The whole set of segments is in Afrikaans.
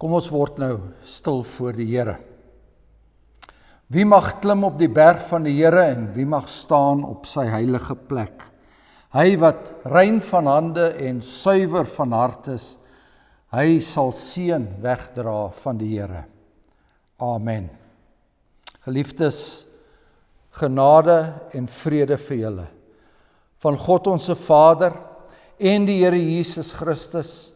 Kom ons word nou stil voor die Here. Wie mag klim op die berg van die Here en wie mag staan op sy heilige plek? Hy wat rein van hande en suiwer van hart is, hy sal seën wegdra van die Here. Amen. Geliefdes, genade en vrede vir julle, van God onse Vader en die Here Jesus Christus,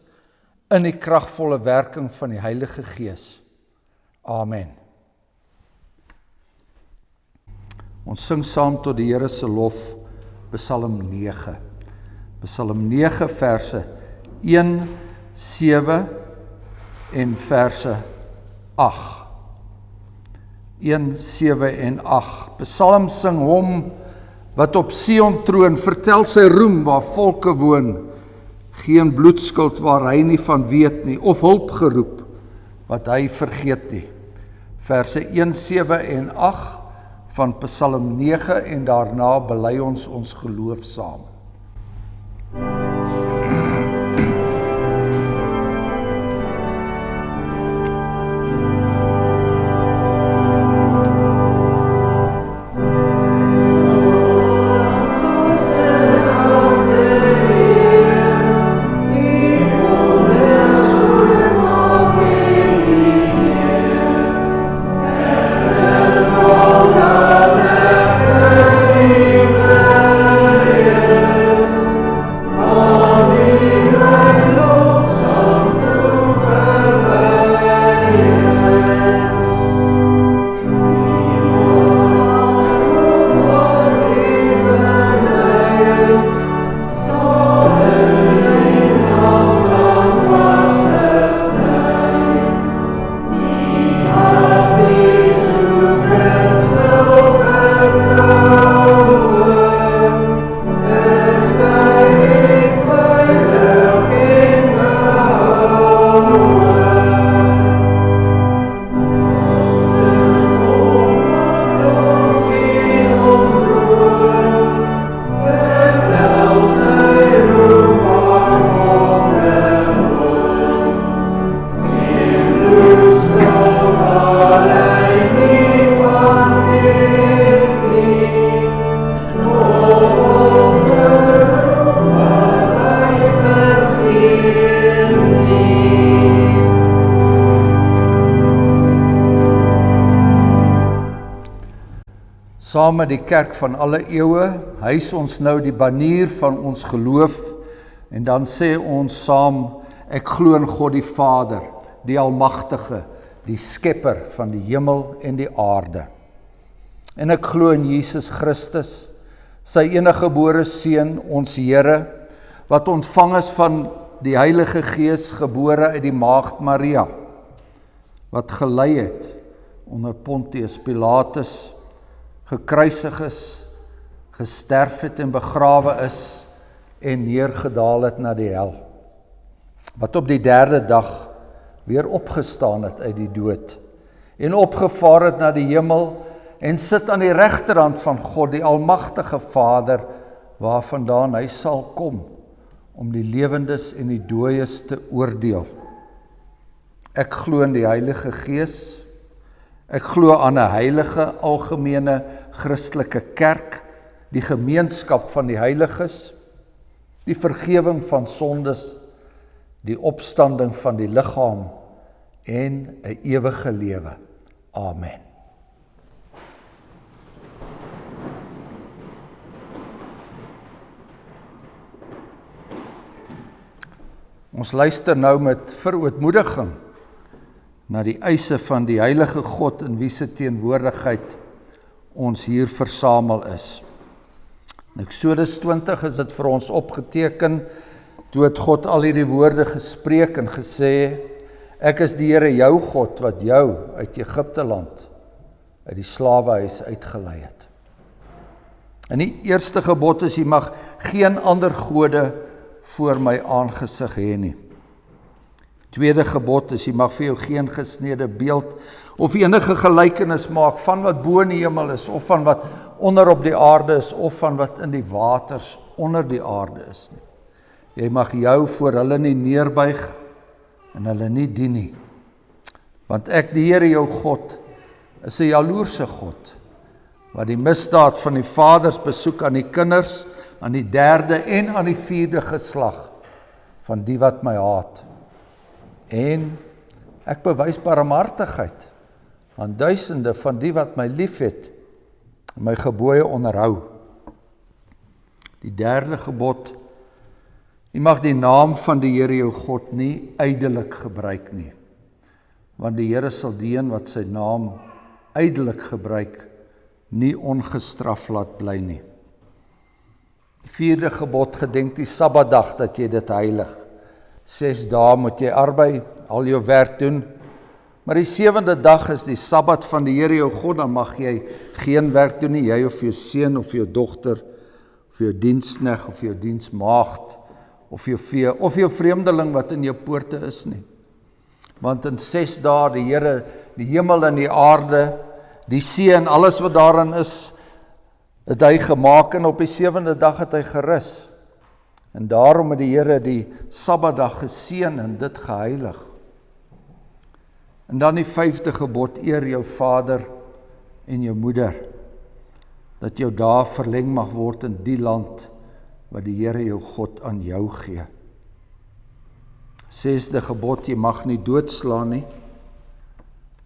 in die kragtvolle werking van die Heilige Gees. Amen. Ons sing saam tot die Here se lof, Psalm 9. Psalm 9 verse 1, 7 en verse 8. 1, 7 en 8. Psalm sing hom wat op Sion troon, vertel sy roem waar volke woon, geen bloedskuld waar hy nie van weet nie, of hulp geroep wat hy vergeet nie. Verse 1, 7 en 8 van Psalm 9 en daarna bely ons geloof saam. Saam met die kerk van alle eeue, hys ons nou die banier van ons geloof, en dan sê ons saam, ek glo in God die Vader, die Almagtige, die Skepper van die hemel en die aarde. En ek glo in Jesus Christus, sy enige gebore Seun, ons Here, wat ontvang is van die Heilige Gees, gebore uit die maagd Maria, wat gelei het onder Pontius Pilatus, gekruisig is, gesterf het en begrawe is en neergedaal het na die hel, wat op die 3de dag weer opgestaan het uit die dood en opgevaar het na die hemel en sit aan die regterhand van God, die Almagtige Vader, waarvandaan hy sal kom om die lewendes en die dooies te oordeel. Ek glo in die Heilige Gees. Ek glo aan 'n heilige, algemene, Christelike kerk, die gemeenskap van die heiliges, die vergewing van sondes, die opstanding van die liggaam en 'n ewige lewe. Amen. Ons luister nou met verootmoediging na die eise van die heilige God in wie se teenwoordigheid ons hier versamel is. In Eksodus 20 is dit vir ons opgeteken, toe het God al hierdie woorde gespreek en gesê, ek is die Here jou God wat jou uit Egipte land, uit die slawehuis uitgelei het. En die eerste gebod is, jy mag geen ander gode voor my aangesig hê nie. Tweede gebod is, jy mag vir jou geen gesnede beeld of enige gelykenis maak van wat bo in die hemel is, of van wat onder op die aarde is, of van wat in die waters onder die aarde is nie. Jy mag jou voor hulle nie neerbuig en hulle nie dien nie. Want ek, die Here jou God, is 'n jaloerse God, wat die misdaad van die vaders besoek aan die kinders, aan die 3de en aan die 4de geslag van die wat my haat. En ek bewys barmhartigheid aan duisende van die wat my liefhet en my gebooie onderhou. Die 3de gebod: jy mag die naam van die Here jou God nie ydelik gebruik nie, want die Here sal die een wat sy naam ydelik gebruik nie ongestraf laat bly nie. Die 4de gebod: gedenk die Sabbatdag dat jy dit heilig. 6 dae moet jy arbei, al jou werk doen, maar die 7de dag is die Sabbat van die Here jou God, dan mag jy geen werk doen nie, jy of jou seun of jou dogter, of jou diensknegt of jou diensmaagd, of jou vee, of jou vreemdeling wat in jou poorte is nie. Want in 6 dae die Here die hemel en die aarde, die see en alles wat daarin is, het hy gemaak, en op die 7de dag het hy gerus. En daarom het die Here die Sabbatdag geseën en dit geheilig. En dan die 5de gebod: eer jou vader en jou moeder, dat jou dae verleng mag word in die land wat die Here jou God aan jou gee. 6de gebod: jy mag nie doodslaan nie.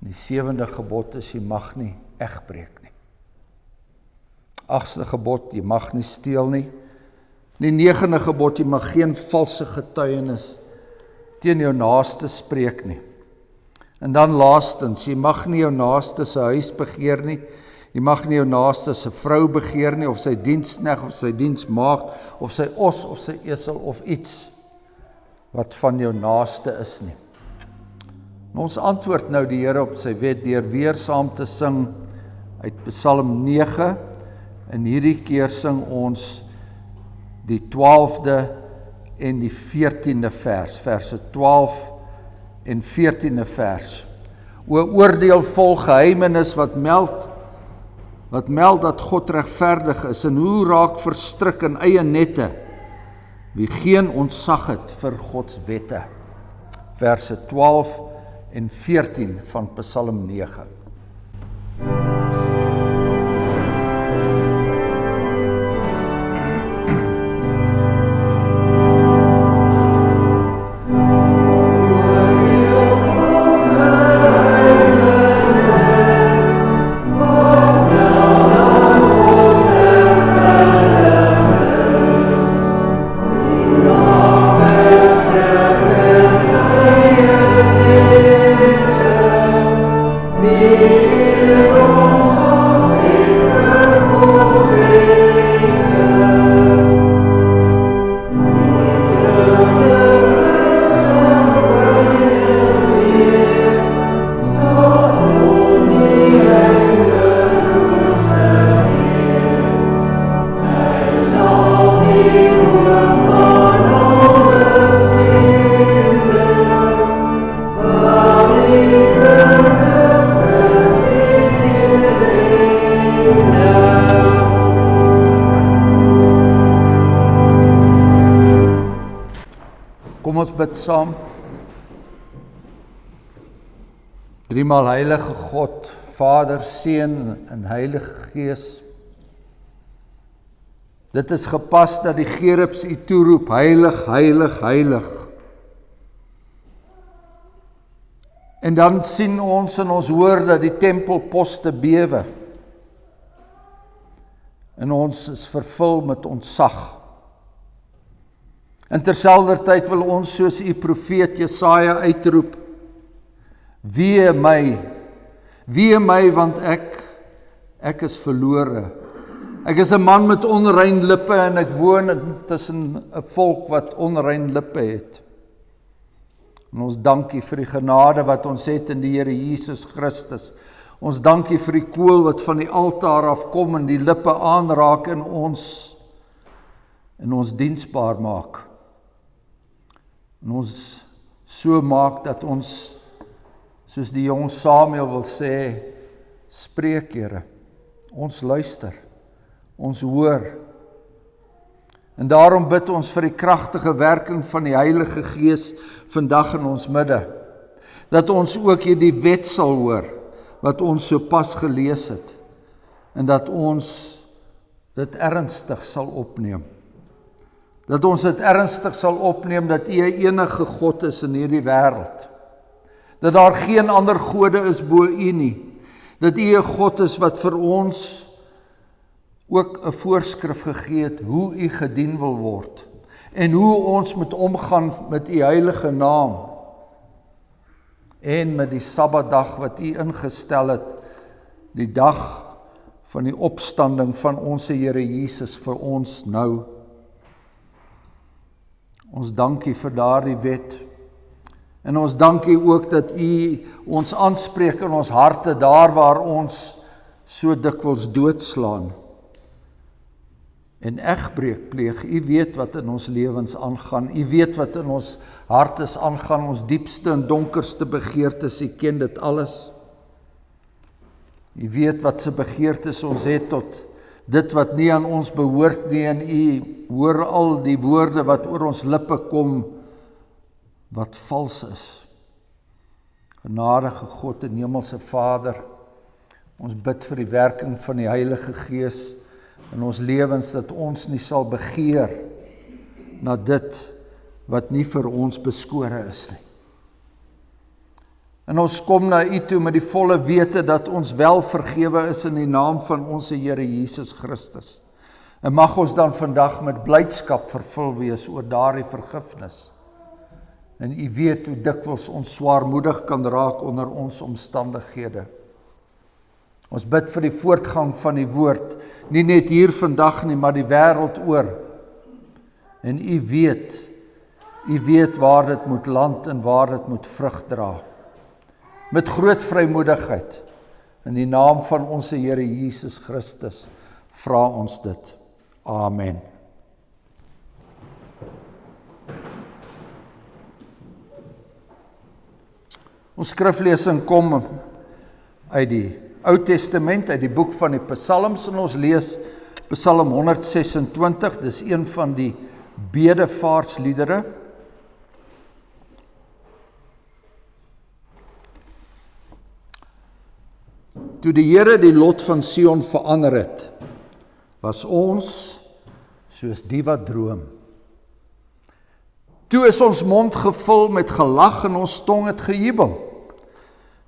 En die 7de gebod is: jy mag nie egbreek nie. 8de gebod: jy mag nie steel nie. Die 9de gebod: jy mag geen valse getuienis teen jou naaste spreek nie. En dan laastens: jy mag nie jou naaste se huis begeer nie. Jy mag nie jou naaste se vrou begeer nie, of sy diensknegt, of sy diensmaagd, of sy os, of sy esel, of iets wat van jou naaste is nie. En ons antwoord nou die Here op sy wet deur weer saam te sing uit Psalm 9, en hierdie keer sing ons die 12de en die 14de vers, verse 12 en 14de vers. O oordeel vol geheimenis wat meld dat God regverdig is, en hoe raak verstrik in eie nette, wie geen ontzag het vir Gods wette. Verse 12 en 14 van Psalm 9. Kom ons bid saam. Driemaal heilige God, Vader, Seun en Heilige Gees. Dit is gepas dat die gerubs u toeroep: heilig, heilig, heilig. En dan sien ons en ons hoor dat die tempelposte bewe. En ons is vervul met ontzag. En terselfdertyd wil ons soos u profeet Jesaja uitroep: wee my, want ek is verlore. Ek is 'n man met onrein lippe, en ek woon tussen 'n volk wat onrein lippe het. En ons dank u vir die genade wat ons het in die Here Jesus Christus. Ons dank u vir die kool wat van die altaar afkom en die lippe aanraak en ons diensbaar maak. En ons so maak dat ons, soos die jong Samuel wil sê, spreek Here, ons luister, ons hoor. En daarom bid ons vir die kragtige werking van die Heilige Gees vandag in ons midde. dat ons ook hierdie wet sal hoor, wat ons so pas gelees het, en dat ons dit ernstig sal opneem. Dat ons dit ernstig sal opneem, dat U 'n enige God is in hierdie wêreld. Dat daar geen ander gode is bo U nie. Dat U 'n God is wat vir ons ook 'n voorskrif gegee het, hoe U gedien wil word, en hoe ons moet omgaan met U heilige naam, en met die Sabbatdag wat U ingestel het, die dag van die opstanding van ons Here Jesus vir ons nou. Ons dankie vir daardie wet, en ons dankie ook dat U ons aanspreek in ons harte, daar waar ons so dikwels doodslaan, en egbreek pleeg. U weet wat in ons lewens aangaan, U weet wat in ons hartes aangaan, ons diepste en donkerste begeertes, U ken dit alles. U weet wat se begeertes ons het tot dit wat nie aan ons behoort nie, en U hoor al die woorde wat oor ons lippe kom, wat vals is. Genadige God en Hemelse Vader, ons bid vir die werking van die Heilige Gees in ons lewens, dat ons nie sal begeer na dit wat nie vir ons beskore is nie. En ons kom na U toe met die volle wete dat ons wel vergewe is in die naam van ons Here Jesus Christus. En mag ons dan vandag met blydskap vervul wees oor daardie vergifnis. En U weet hoe dikwels ons swaarmoedig kan raak onder ons omstandighede. Ons bid vir die voortgang van die woord, nie net hier vandag nie, maar die wêreld oor. En U weet waar dit moet land en waar dit moet vrug dra. Met groot vrymoedigheid, in die naam van ons Here Jesus Christus, vra ons dit. Amen. Ons skriflesing kom uit die Ou Testament, uit die boek van die Psalms, en ons lees Psalm 126, dis een van die bedevaartsliedere. Toe die Here die lot van Sion verander het, was ons soos die wat droom. Toe is ons mond gevul met gelag en ons tong het gejubel.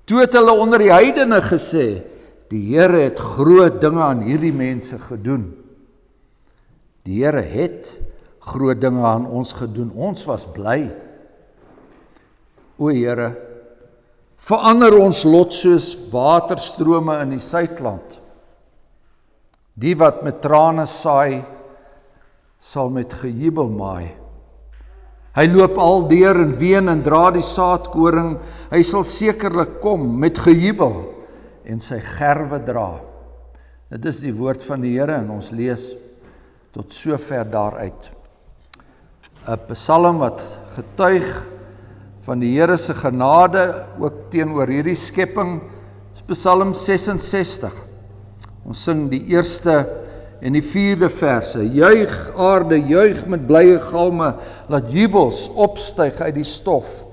Toe het hulle onder die heidene gesê, die Here het groot dinge aan hierdie mense gedoen. Die Here het groot dinge aan ons gedoen. Ons was bly. O Here, verander ons lot soos waterstrome in die suidland. Die wat met trane saai, sal met gejubel maai. Hy loop al deur en ween en dra die saadkoring, hy sal sekerlik kom met gejubel en sy gerwe dra. Dit is die woord van die Here en ons lees tot sover daaruit. 'n Psalm wat getuig van die Here se genade, ook teenoor hierdie skepping, is Psalm 66. Ons sing die eerste en die 4de verse. Juig aarde, juig met blye galme, laat jubels opstyg uit die stof,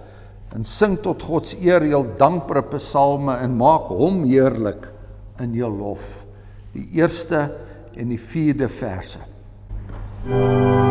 en sing tot Gods eer jul dankbare psalme, en maak hom heerlik in jul lof. Die eerste en die 4de verse. Amen.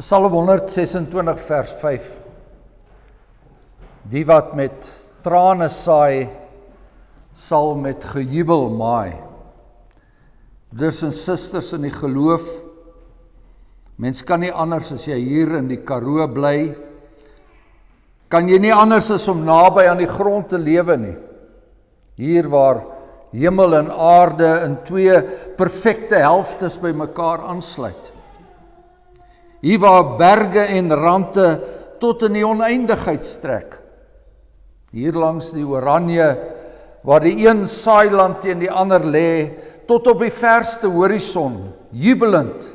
Psalm 126 vers 5. Die wat met trane saai, sal met gejubel maai. Broers en susters in die geloof, mens kan nie anders as jy hier in die Karoo bly, kan jy nie anders as om naby aan die grond te lewe nie. Hier waar hemel en aarde in twee perfekte helftes by mekaar aansluit. Hier waar berge en rande tot in die oneindigheid strek. Hier langs die Oranje, waar die een saailand teen die ander lê, tot op die verste horison, jubelend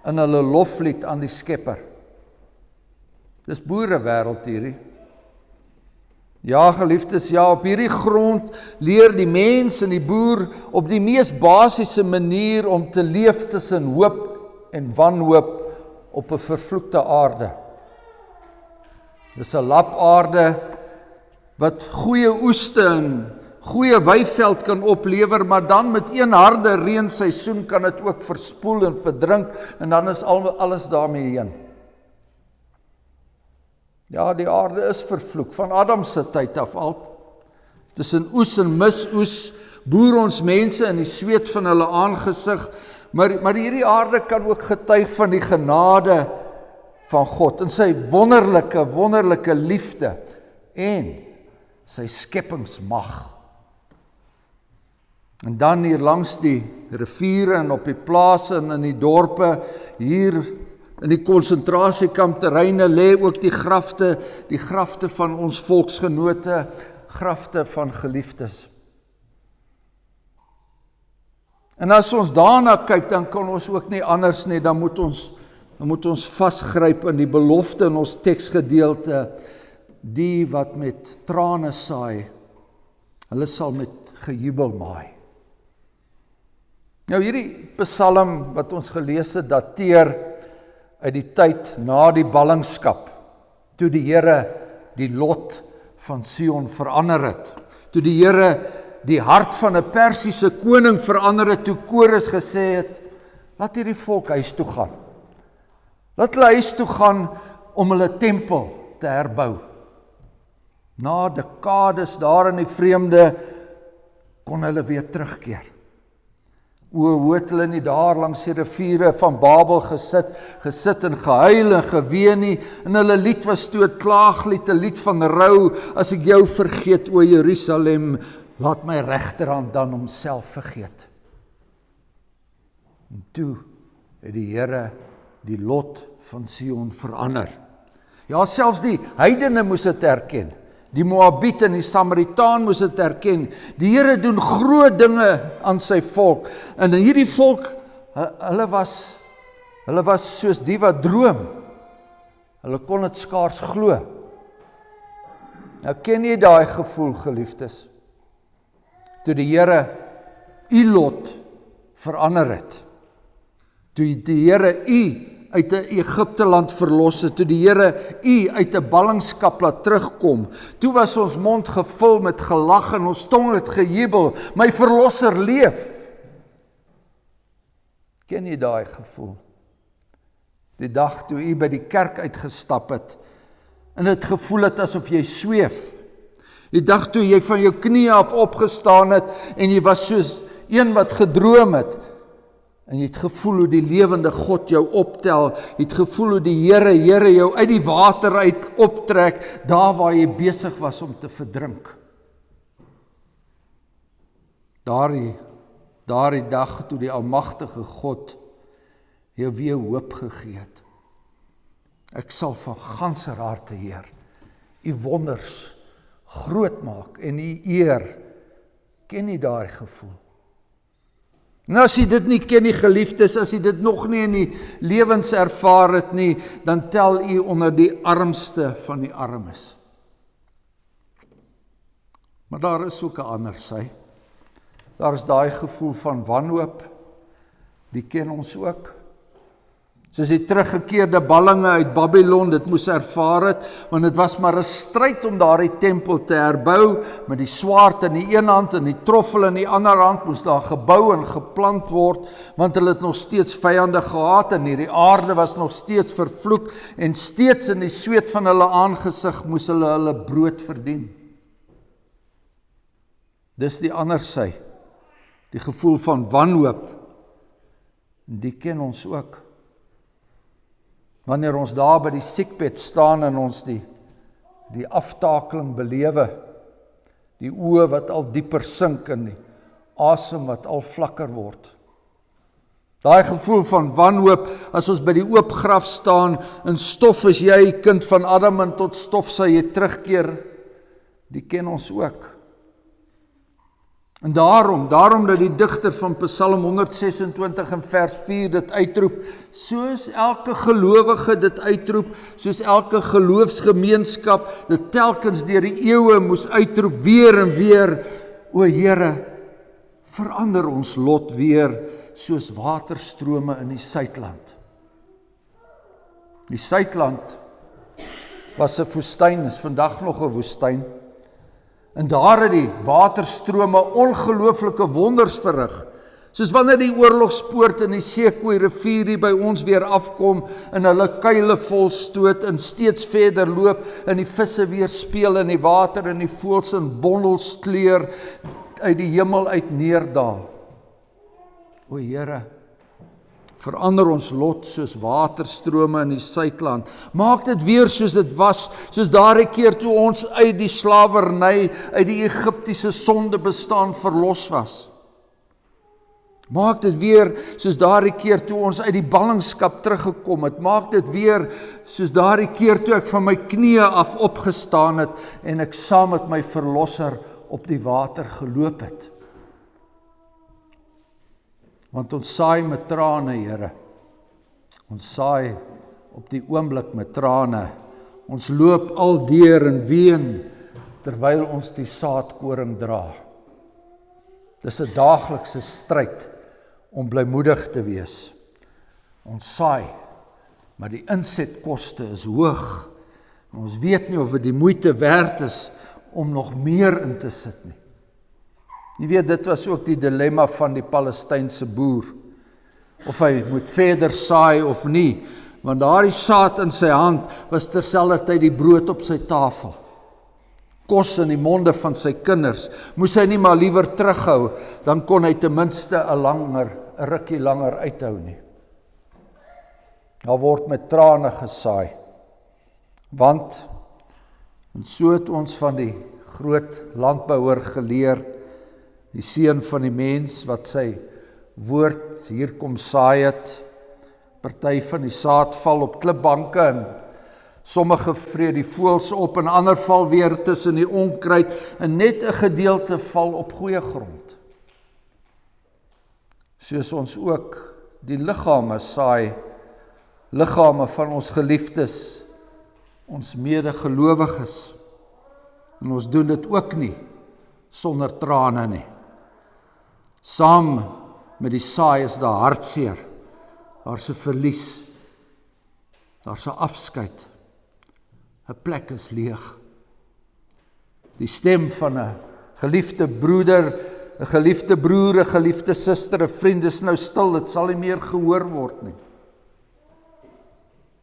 in hulle loflied aan die Skepper. Dis boerewêreld hierdie. Ja, geliefdes, ja, op hierdie grond leer die mens en die boer op die mees basiese manier om te leef tussen hoop en wanhoop op 'n vervloekte aarde. Dis 'n lapaarde wat goeie oeste en goeie weiveld kan oplewer, maar dan met een harde reenseisoen kan dit ook verspoel en verdrink en dan is alles daarmee heen. Ja, die aarde is vervloek, van Adam se tyd af al. Tussen oes en misoes boer ons mense in die sweet van hulle aangesig, maar hierdie aarde kan ook getuig van die genade van God, en sy wonderlike liefde, en sy skepingsmag. En dan hier langs die riviere en op die plase en in die dorpe, hier in die konsentrasiekamp terreine lê ook die grafte van ons volksgenote, grafte van geliefdes. En as ons daarna kyk, dan kan ons ook nie anders nie, dan moet ons vasgryp in die belofte in ons teksgedeelte, die wat met trane saai, hulle sal met gejubel maai. Nou hierdie psalm wat ons gelees het, dateer uit die tyd na die ballingskap, toe die Here die lot van Sion verander het, toe die Here die hart van 'n Persiese koning verander het, toe Kores gesê het, laat hierdie volk huis toe gaan. Laat hulle huis toe gaan om hulle tempel te herbou. Na dekades daar in die vreemde, kon hulle weer terugkeer. Hoe het hulle nie daar langs die riviere van Babel gesit en gehuil en geween nie, en hulle lied was toe 'n klaaglied, 'n lied van rou, as ek jou vergeet, o Jerusalem, laat my regterhand dan homself vergeet. En toe het die Here die lot van Sion verander. Ja, selfs die heidene moes dit erken. Die Moabiet en die Samaritaan moes dit erken. Die Here doen groot dinge aan sy volk. En hierdie volk, hulle was soos die wat droom. Hulle kon dit skaars glo. Nou ken jy daai gevoel, geliefdes? Toe die Here u lot verander het. Toe die Here u uit 'n Egipte land verlos het, toe die Here u uit 'n ballingskap laat terugkom, toe was ons mond gevul met gelag en ons tong het gejubel, my verlosser leef. Ken jy daai gevoel? Die dag toe u by die kerk uitgestap het, en het gevoel het asof jy sweef. Die dag toe jy van jou knieë af opgestaan het, en jy was soos een wat gedroom het, en jy het gevoel hoe die lewende God jou optel, jy het gevoel hoe die Here jou uit die water uit optrek, daar waar jy besig was om te verdrink. Daardie dag toe die almagtige God jou weer hoop gegee het. Ek sal van ganser harte, Heer, u wonders groot maak en u eer. Ken jy daai gevoel? Nou as jy dit nie ken nie, geliefdes, as jy dit nog nie in die lewens ervaar het nie, dan tel u onder die armste van die armes. Maar daar is ook 'n ander sy. Daar is daai gevoel van wanhoop, die ken ons ook. Soos die teruggekeerde ballinge uit Babylon dit moes ervaar het, want dit was maar 'n stryd om daardie tempel te herbou, met die swaard in die een hand en die troffel in die ander hand moes daar gebou en geplant word, want hulle het nog steeds vyande gehad en hierdie aarde was nog steeds vervloek en steeds in die sweet van hulle aangesig moes hulle brood verdien. Dis die ander sy, die gevoel van wanhoop, die ken ons ook. Wanneer ons daar by die siekbed staan en ons die aftakeling belewe, die oë wat al dieper sink en die asem wat al vlakker word. Daai gevoel van wanhoop as ons by die oop graf staan, in stof is jy, kind van Adam, en tot stof sal jy terugkeer, die ken ons ook. En daarom dat die digter van Psalm 126 in vers 4 dit uitroep, soos elke gelowige dit uitroep, soos elke geloofsgemeenskap dit telkens deur die eeue moes uitroep, weer en weer, o Here, verander ons lot weer, soos waterstrome in die Suidland. Die Suidland was 'n woestyn, is vandag nog 'n woestyn, en daar het die waterstrome ongelooflike wonders verrig, soos wanneer die oorlogspoort in die Sekoe rivier hier by ons weer afkom, en hulle kuile volstoot, en steeds verder loop, en die visse weer speel in die water, en die voëls in bondels kleur, uit die hemel uit neerdaal. O Here, verander ons lot soos waterstrome in die Suidland. Maak dit weer soos dit was, soos daardie keer toe ons uit die slawerny, uit die Egiptiese sonde bestaan verlos was. Maak dit weer soos daardie keer toe ons uit die ballingskap teruggekom het. Maak dit weer soos daardie keer toe ek van my knieë af opgestaan het en ek saam met my verlosser op die water geloop het. Want ons saai met trane, Here. Ons saai op die oomblik met trane. Ons loop al deur en ween, terwyl ons die saadkoring dra. Dis 'n daaglikse stryd om blymoedig te wees. Ons saai, maar die insetkoste is hoog. Ons weet nie of dit die moeite werd is om nog meer in te sit nie. Jy weet, dit was ook die dilemma van die Palestynse boer. Of hy moet verder saai of nie, want daardie saad in sy hand was terselfdertyd die brood op sy tafel. Kos in die monde van sy kinders. Moes hy nie maar liewer terughou, dan kon hy ten minste 'n rukkie langer uithou nie. Daar word met trane gesaai. Want, en so het ons van die groot landbouer geleer, die seun van die mens wat sy woord hier kom saai het, party van die saad val op klipbanke en sommige vreet die voëls op en ander val weer tussen die onkruid en net 'n gedeelte val op goeie grond. Soos ons ook die liggame saai, liggame van ons geliefdes, ons medegelowiges. En ons doen dit ook nie sonder trane nie. Saam met die saai is daar hartseer, daar's 'n verlies, daar's 'n afskeid, 'n plek is leeg. Die stem van 'n geliefde broeder, 'n geliefde broer, 'n geliefde suster, 'n vriend is nou stil, dit sal nie meer gehoor word nie.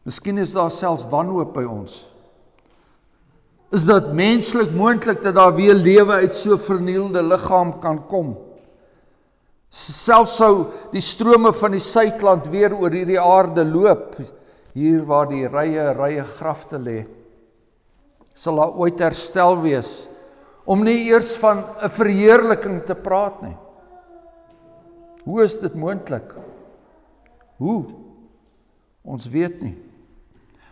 Miskien is daar selfs wanhoop by ons. Is dit menslik moontlik dat daar weer lewe uit so vernielde liggaam kan kom? Selfs sou die strome van die Suidland weer oor hierdie aarde loop, hier waar die rye grafte lê, sal daar ooit herstel wees, om nie eers van 'n verheerliking te praat nie. Hoe is dit moontlik? Hoe? Ons weet nie.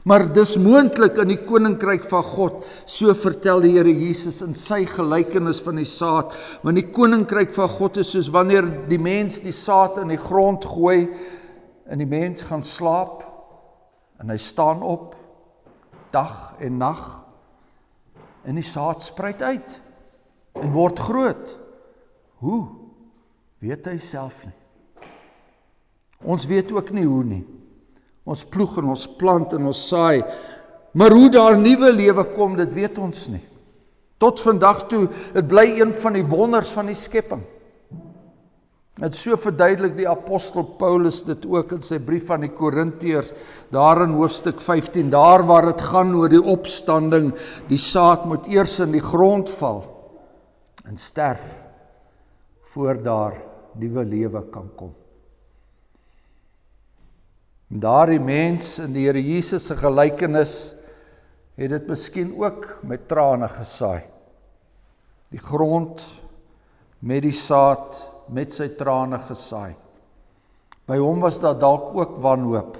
Maar dis moontlik in die koninkryk van God, so vertel die Here Jesus in sy gelykenis van die saad, want die koninkryk van God is soos wanneer die mens die saad in die grond gooi, en die mens gaan slaap, en hy staan op, dag en nag, en die saad spruit uit, en word groot. Hoe? Weet hy self nie. Ons weet ook nie hoe nie. Ons ploeg en ons plant en ons saai. Maar hoe daar nuwe lewe kom, dit weet ons nie. Tot vandag toe, dit bly een van die wonders van die skepping. Het so verduidelik die apostel Paulus dit ook in sy brief aan die Korintiërs, daar in hoofstuk 15, daar waar dit gaan oor die opstanding, die saad moet eers in die grond val en sterf, voor daar nuwe lewe kan kom. En daardie mens in die Here Jesus se gelykenis, het dit miskien ook met trane gesaai. Die grond met die saad, met sy trane gesaai. By hom was daar dalk ook wanhoop.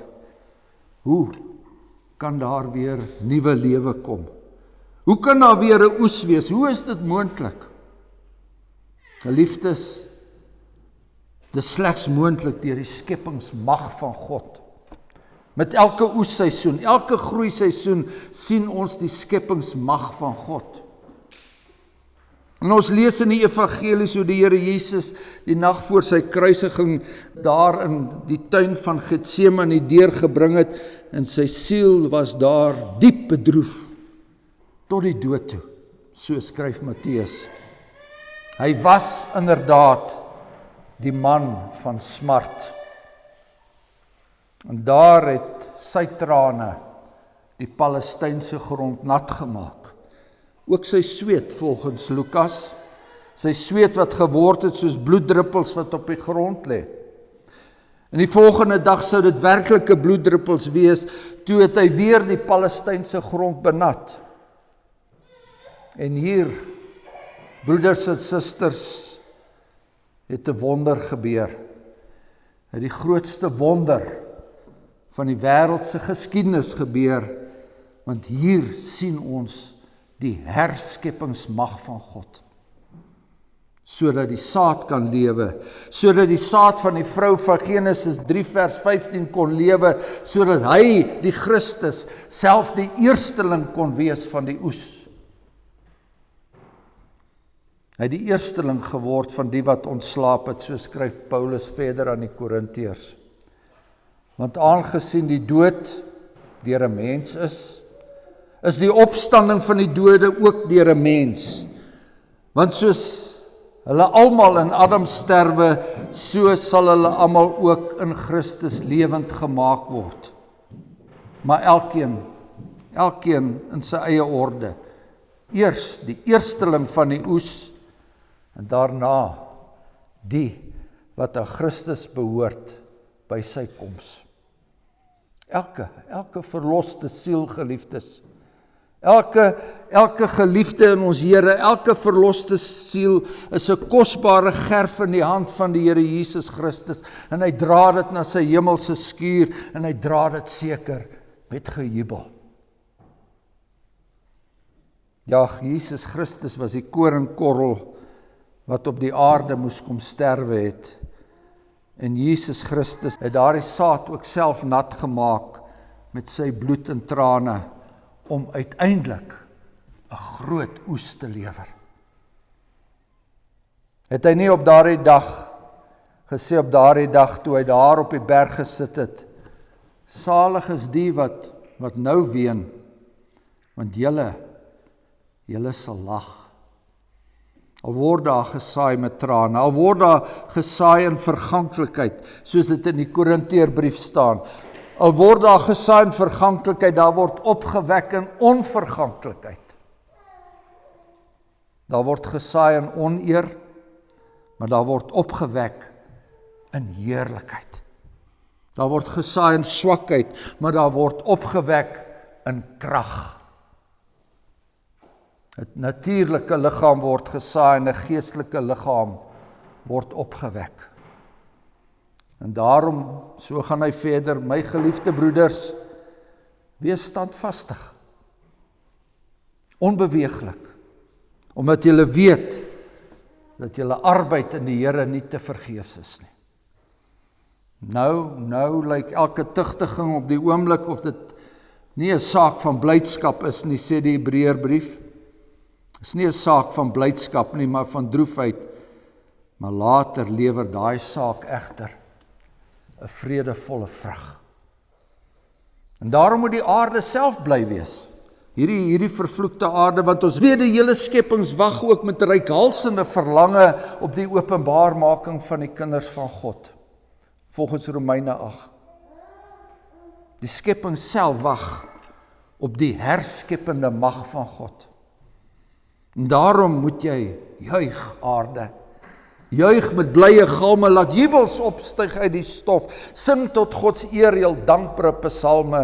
Hoe kan daar weer nuwe lewe kom? Hoe kan daar weer 'n oes wees? Hoe is dit moontlik? Geliefdes, dit is slegs moontlik deur die skepingsmag van God. Met elke oesseisoen, elke groeiseisoen sien ons die skepingsmag van God. En ons lees in die evangelies hoe die Here Jesus die nag voor sy kruisiging daar in die tuin van Getsemane deurgebring het en sy siel was daar diep bedroef tot die dood toe, so skryf Matteus. Hy was inderdaad die man van smart. En daar het sy trane die Palestynse grond nat gemaak. Ook sy sweet volgens Lukas, sy sweet wat geword het soos bloeddruppels wat op die grond lê. En die volgende dag sou dit werklike bloeddruppels wees, toe het hy weer die Palestynse grond benat. En hier, broeders en susters, het 'n wonder gebeur. Het die grootste wonder van die wêreldse geskiedenis gebeur, want hier sien ons die herskepingsmag van God. Sodat die saad kan lewe, sodat die saad van die vrou van Genesis 3 vers 15 kon lewe, sodat hy, die Christus, self die eersteling kon wees van die oes. Hy het die eersteling geword van die wat ontslaap het, so skryf Paulus verder aan die Korintiërs. Want aangesien die dood deur 'n mens is die opstanding van die dode ook deur 'n mens. Want soos hulle almal in Adam sterwe, so sal hulle almal ook in Christus lewend gemaak word. Maar elkeen in sy eie orde. Eers die eersteling van die oes, en daarna die wat aan Christus behoort by sy koms. Elke verloste siel, geliefdes, elke geliefde in ons Here, elke verloste siel is 'n kosbare gerf in die hand van die Here Jesus Christus, en hy dra dit na sy hemelse skuur, en hy dra dit seker met gejubel. Ja, Jesus Christus was die koringkorrel wat op die aarde moes kom sterwe het. En Jesus Christus het daardie saad ook self nat gemaak met sy bloed en trane om uiteindelik 'n groot oes te lewer. Het hy nie op daardie dag gesê, op daardie dag toe hy daar op die berg gesit het, salig is die wat nou ween, want julle sal lag. Al word daar gesaai met trane, al word daar gesaai in verganklikheid, soos dit in die Korintiërbrief staan. Al word daar gesaai in verganklikheid, daar word opgewek in onverganklikheid. Daar word gesaai in oneer, maar daar word opgewek in heerlikheid. Daar word gesaai in swakheid, maar daar word opgewek in krag. 'n natuurlike liggaam word gesaai en 'n geestelike liggaam word opgewek. En daarom, so gaan hy verder, my geliefde broeders, wees standvastig, onbeweeglik, omdat julle weet dat julle arbeid in die Here nie te vergeefs is nie. Nou lyk elke tugtiging op die oomblik of dit nie 'n saak van blydskap is nie, sê die Hebreërbrief. Dit is nie 'n saak van blydskap nie, maar van droefheid. Maar later lewer daai saak egter 'n vredevolle vrug. En daarom moet die aarde self bly wees. Hierdie vervloekte aarde, want ons weet die hele skepings wag ook met reikhalsende verlange op die openbaarmaking van die kinders van God. Volgens Romeine 8. Die skepping self wag op die herskeppende mag van God. En daarom moet jy juig, aarde. Juig met blye galme, laat jubels opstyg uit die stof. Sing tot Gods eer heel dankbare psalme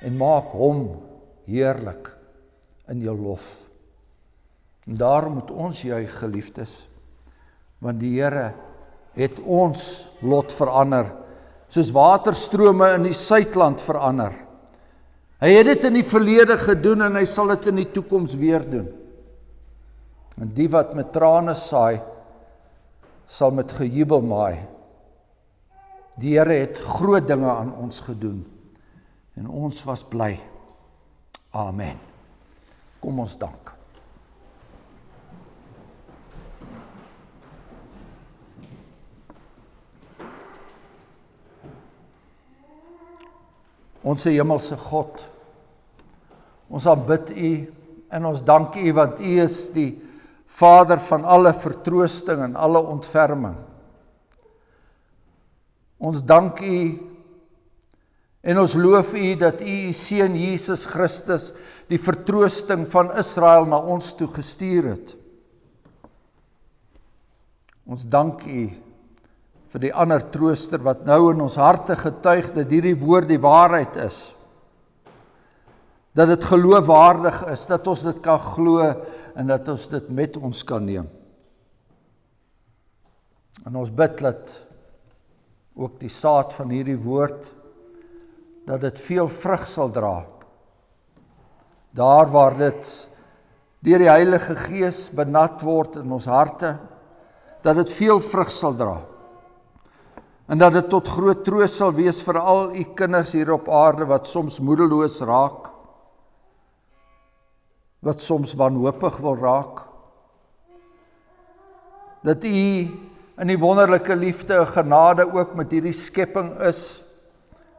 en maak hom heerlik in jou lof. En daarom moet ons juig, geliefdes, want die Here het ons lot verander, soos waterstrome in die Suidland verander. Hy het dit in die verlede gedoen en hy sal dit in die toekoms weer doen. En die wat met trane saai, sal met gejubel maai. Die Here het groot dinge aan ons gedoen en ons was bly. Amen. Kom ons dank. Onse hemelse God, ons aanbid U en ons dank U, want U is die Vader van alle vertroosting en alle ontferming. Ons dank U en ons loof U dat U Seun Jesus Christus die vertroosting van Israel na ons toe gestuur het. Ons dank U vir die ander trooster wat nou in ons harte getuig dat hierdie woord die waarheid is. Dat dit geloofwaardig is, dat ons dit kan glo en dat ons dit met ons kan neem. En ons bid dat ook die saad van hierdie woord, dat dit veel vrug sal dra. Daar waar dit deur die Heilige Gees benat word in ons harte, dat dit veel vrug sal dra. En dat dit tot groot troos sal wees vir al U kinders hier op aarde wat soms moedeloos raak, wat soms wanhoopig wil raak. Dat U in die wonderlike liefde en genade ook met hierdie skepping is,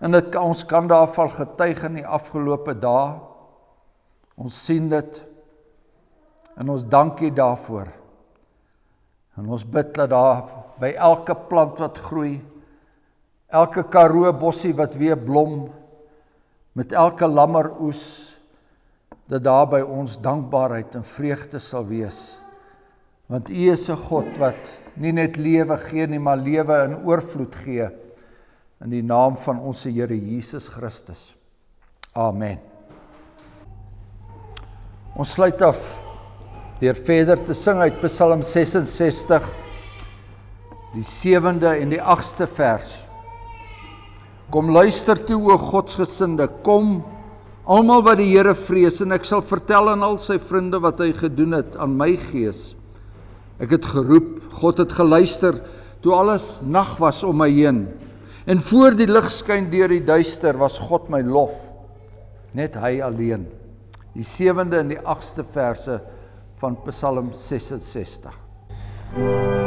en ons kan daarvan getuig in die afgelope dae. Ons sien dit, en ons dank U daarvoor. En ons bid dat daar by elke plant wat groei, elke karoo bossie wat weer blom, met elke lammeroes, dat daar by ons dankbaarheid en vreugde sal wees. Want U is 'n God wat nie net lewe gee nie, maar lewe in oorvloed gee, in die naam van ons Here Jesus Christus. Amen. Ons sluit af deur verder te sing uit Psalm 66, die 7de en die 8ste vers. Kom luister toe, o Godsgesinde, kom, almal wat die Here vrees, en ek sal vertel aan al sy vriende wat hy gedoen het aan my gees. Ek het geroep, God het geluister, toe alles nag was om my heen. En voor die lig skyn deur die duister, was God my lof, net hy alleen. Die 7de en die 8ste verse van Psalm 66. Amen.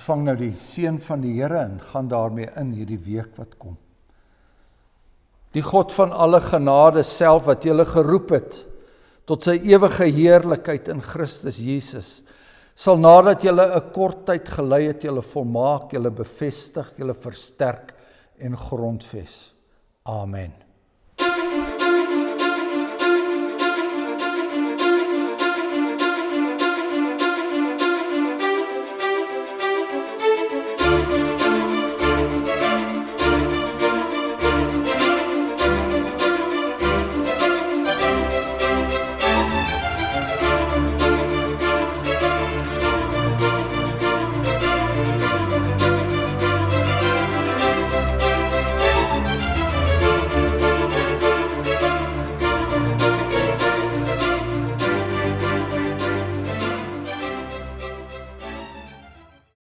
ontvang nou die seën van die Here en gaan daarmee in hierdie week wat kom. Die God van alle genade self wat julle geroep het tot sy ewige heerlikheid in Christus Jesus, sal nadat julle 'n kort tyd gelei het, julle volmaak, julle bevestig, julle versterk en grondves. Amen.